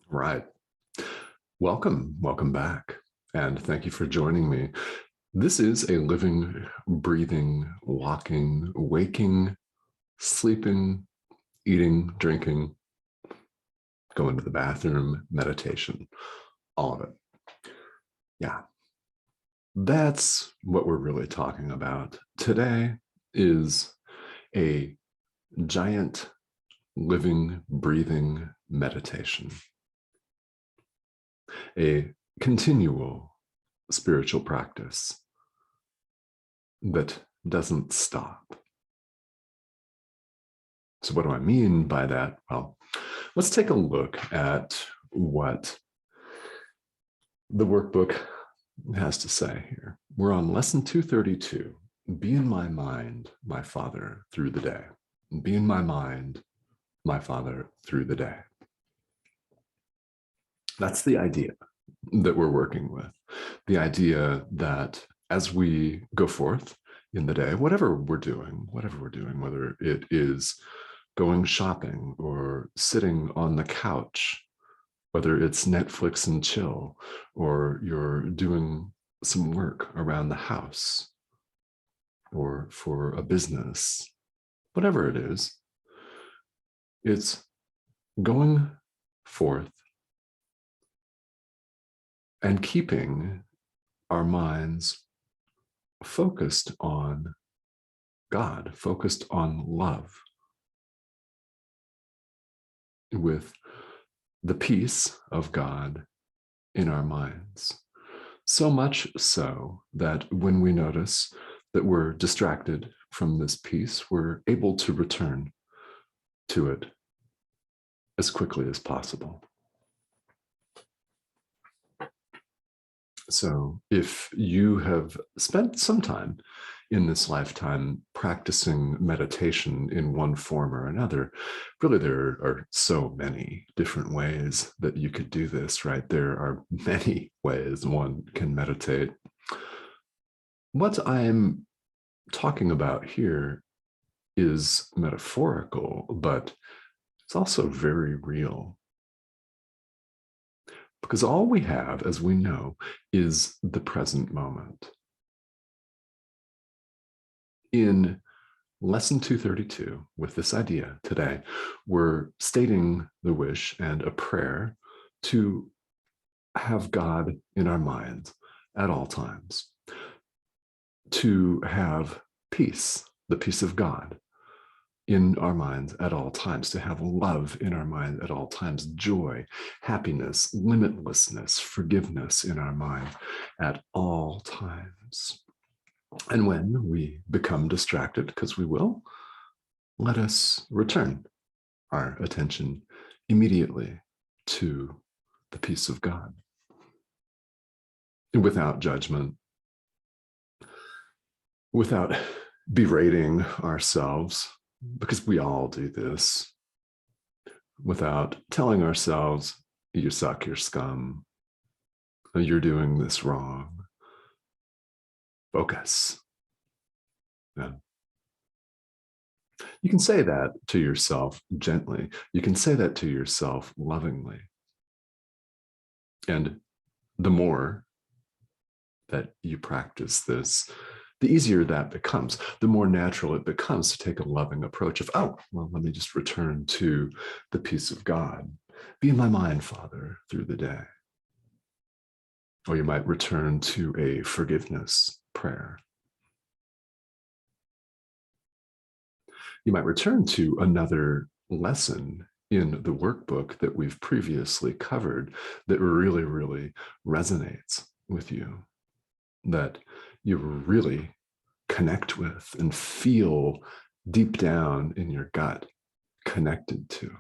Right. Welcome back. And thank you for joining me. This is a living, breathing, walking, waking, sleeping, eating, drinking, going to the bathroom, meditation, all of it. Yeah, that's what we're really talking about. Today is a giant living, breathing meditation, a continual spiritual practice that doesn't stop. So what do I mean by that? Well, let's take a look at what the workbook has to say here. We're on lesson 232. Be in my mind, my Father, through the day. Be in my mind, my Father, through the day. That's the idea that we're working with. The idea that as we go forth in the day, whatever we're doing, whether it is going shopping or sitting on the couch, whether it's Netflix and chill, or you're doing some work around the house or for a business, whatever it is, it's going forth and keeping our minds focused on God, focused on love, with the peace of God in our minds. So much so that when we notice that we're distracted from this peace, we're able to return to it as quickly as possible. So if you have spent some time in this lifetime practicing meditation in one form or another, really there are so many different ways that you could do this, right? There are many ways one can meditate. What I'm talking about here is metaphorical, but it's also very real. Because all we have, as we know, is the present moment. In lesson 232, with this idea today, we're stating the wish and a prayer to have God in our minds at all times, to have peace, the peace of God in our minds at all times, to have love in our mind at all times, joy, happiness, limitlessness, forgiveness in our mind at all times. And when we become distracted, because we will, let us return our attention immediately to the peace of God, without judgment, without berating ourselves, because we all do this, without telling ourselves, you suck, you're scum, you're doing this wrong. Focus. Yeah. You can say that to yourself gently. You can say that to yourself lovingly. And the more that you practice this, the easier that becomes, the more natural it becomes to take a loving approach of, oh, well, let me just return to the peace of God. Be in my mind, Father, through the day. Or you might return to a forgiveness prayer. You might return to another lesson in the workbook that we've previously covered that really, really resonates with you, that you really connect with and feel deep down in your gut connected to.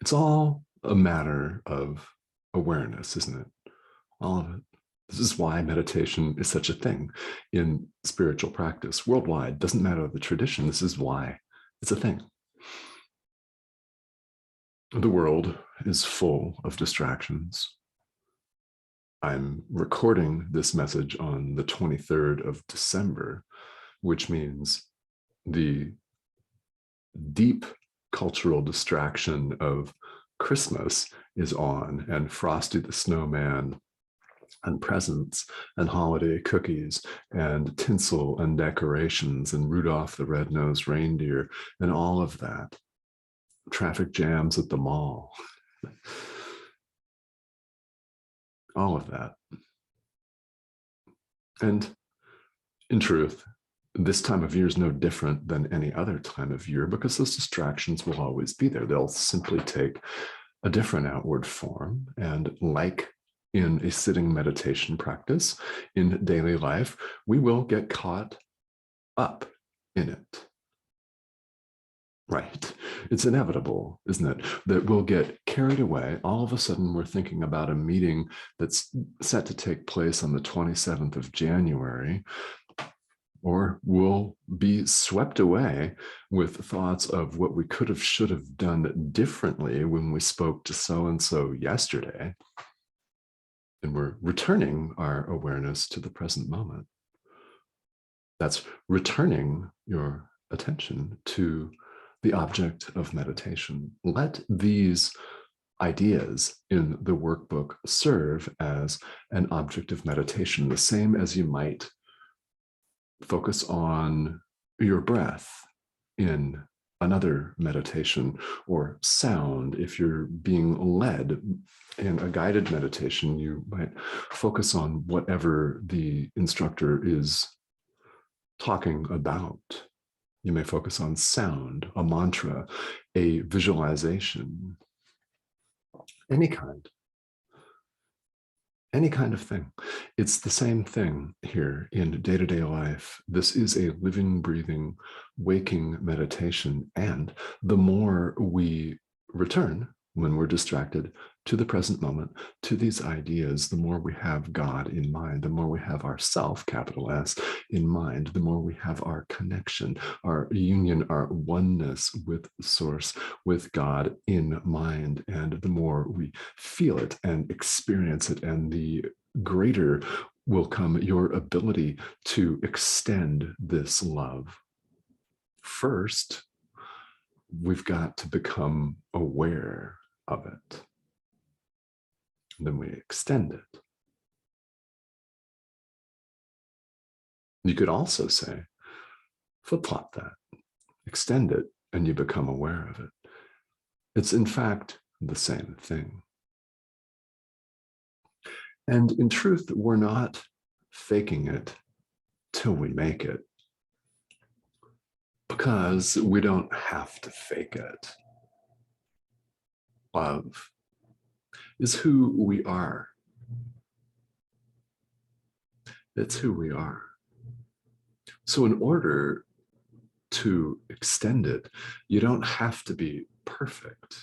It's all a matter of awareness, isn't it? All of it. This is why meditation is such a thing in spiritual practice worldwide. Doesn't matter the tradition. This is why it's a thing. The world is full of distractions. I'm recording this message on the 23rd of December, which means the deep cultural distraction of Christmas is on, and Frosty the Snowman and presents and holiday cookies and tinsel and decorations and Rudolph the Red-Nosed Reindeer and all of that. Traffic jams at the mall. All of that. And in truth, this time of year is no different than any other time of year because those distractions will always be there. They'll simply take a different outward form. And like in a sitting meditation practice in daily life, we will get caught up in it. Right. It's inevitable, isn't it? That we'll get carried away. All of a sudden, we're thinking about a meeting that's set to take place on the 27th of January, or we'll be swept away with thoughts of what we could have, should have done differently when we spoke to so-and-so yesterday. And we're returning our awareness to the present moment. That's returning your attention to the object of meditation. Let these ideas in the workbook serve as an object of meditation, the same as you might focus on your breath in another meditation, or sound. If you're being led in a guided meditation, you might focus on whatever the instructor is talking about. You may focus on sound, a mantra, a visualization, any kind of thing. It's the same thing here in day-to-day life. This is a living, breathing, waking meditation. And the more we return when we're distracted to the present moment, to these ideas, the more we have God in mind, the more we have ourself, capital S, in mind, the more we have our connection, our union, our oneness with Source, with God in mind. And the more we feel it and experience it, and the greater will come your ability to extend this love. First, we've got to become aware of it. Then we extend it. You could also say, flip-flop that, extend it, and you become aware of it. It's in fact the same thing. And in truth, we're not faking it till we make it, because we don't have to fake it. Love is who we are. It's who we are. So in order to extend it, you don't have to be perfect.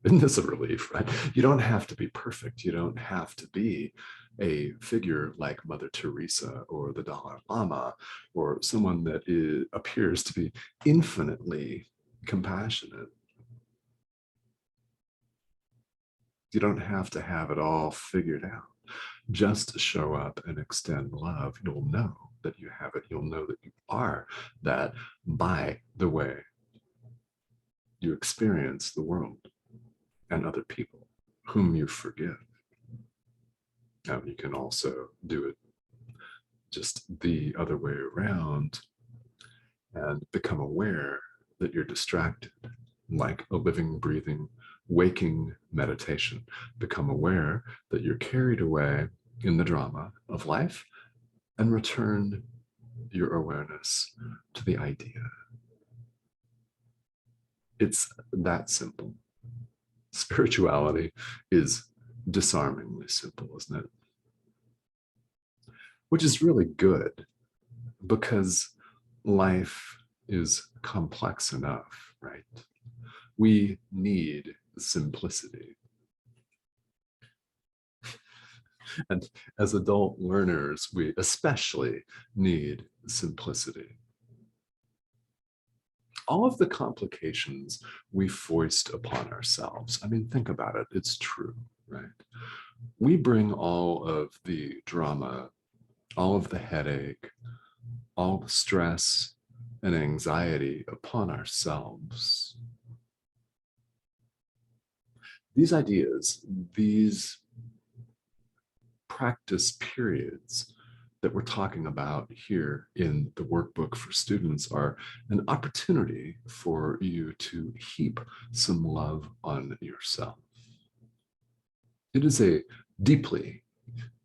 Isn't this a relief, right? You don't have to be perfect. You don't have to be a figure like Mother Teresa or the Dalai Lama, or someone that appears to be infinitely compassionate. You don't have to have it all figured out. Just show up and extend love. You'll know that you have it. You'll know that you are that by the way you experience the world and other people whom you forgive. Now, you can also do it just the other way around and become aware that you're distracted, like a living, breathing, waking meditation. Become aware that you're carried away in the drama of life and return your awareness to the idea. It's that simple. Spirituality is disarmingly simple, isn't it? Which is really good, because life is complex enough, right? We need simplicity. And as adult learners, we especially need simplicity. All of the complications we foist upon ourselves, I mean, think about it, it's true, right? We bring all of the drama, all of the headache, all the stress and anxiety upon ourselves. These ideas, these practice periods that we're talking about here in the workbook for students are an opportunity for you to heap some love on yourself. It is a deeply,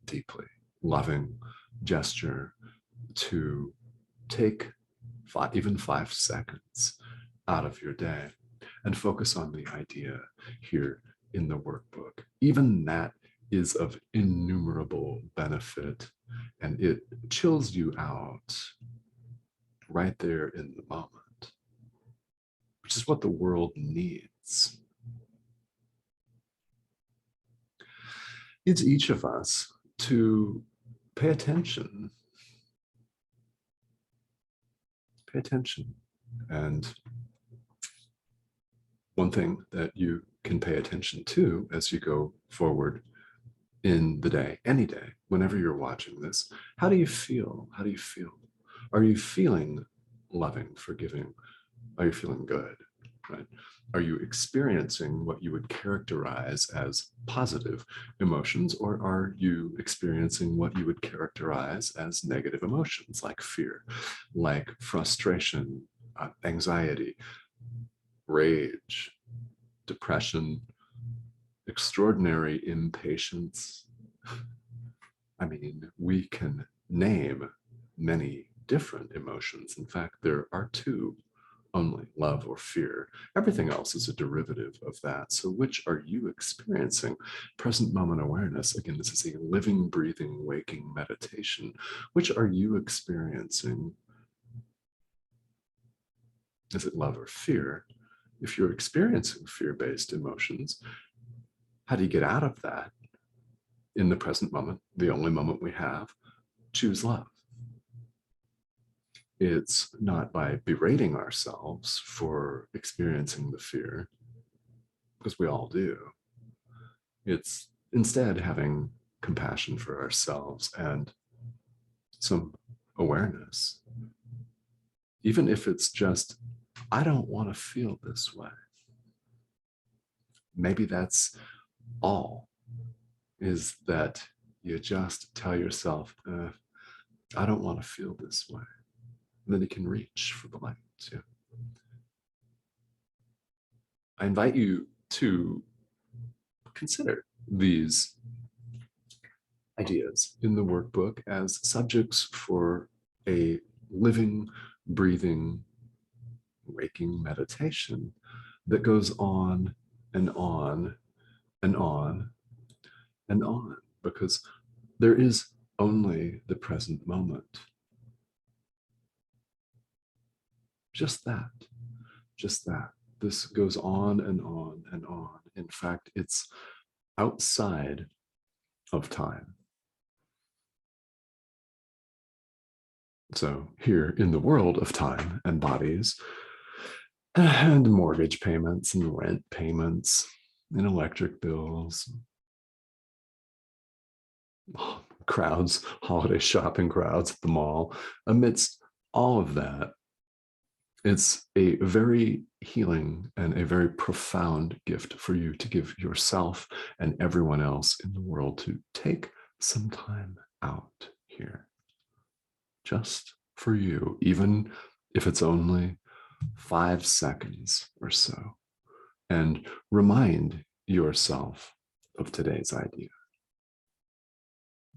deeply loving gesture to take even 5 seconds out of your day and focus on the idea here in the workbook. Even that is of innumerable benefit, and it chills you out right there in the moment, which is what the world needs. It's each of us to pay attention. Pay attention. And one thing that you can pay attention to as you go forward in the day, any day, whenever you're watching this, how do you feel? How do you feel? Are you feeling loving, forgiving? Are you feeling good? Right? Are you experiencing what you would characterize as positive emotions, or are you experiencing what you would characterize as negative emotions, like fear, like frustration, anxiety, rage, depression, extraordinary impatience? I mean, we can name many different emotions. In fact, there are two only: love or fear. Everything else is a derivative of that. So which are you experiencing? Present moment awareness, again, this is a living, breathing, waking meditation. Which are you experiencing? Is it love or fear? If you're experiencing fear-based emotions, how do you get out of that? In the present moment, the only moment we have, choose love. It's not by berating ourselves for experiencing the fear, because we all do. It's instead having compassion for ourselves and some awareness. Even if it's just, I don't want to feel this way. Maybe that's all, is that you just tell yourself, I don't want to feel this way. And then you can reach for the light. Yeah. I invite you to consider these ideas in the workbook as subjects for a living, breathing, waking meditation that goes on and on and on and on, because there is only the present moment. Just that, just that. This goes on and on and on. In fact, it's outside of time. So here in the world of time and bodies and mortgage payments and rent payments and electric bills, crowds, holiday shopping crowds at the mall, amidst all of that, it's a very healing and a very profound gift for you to give yourself and everyone else in the world to take some time out here, just for you, even if it's only 5 seconds or so, and remind yourself of today's idea.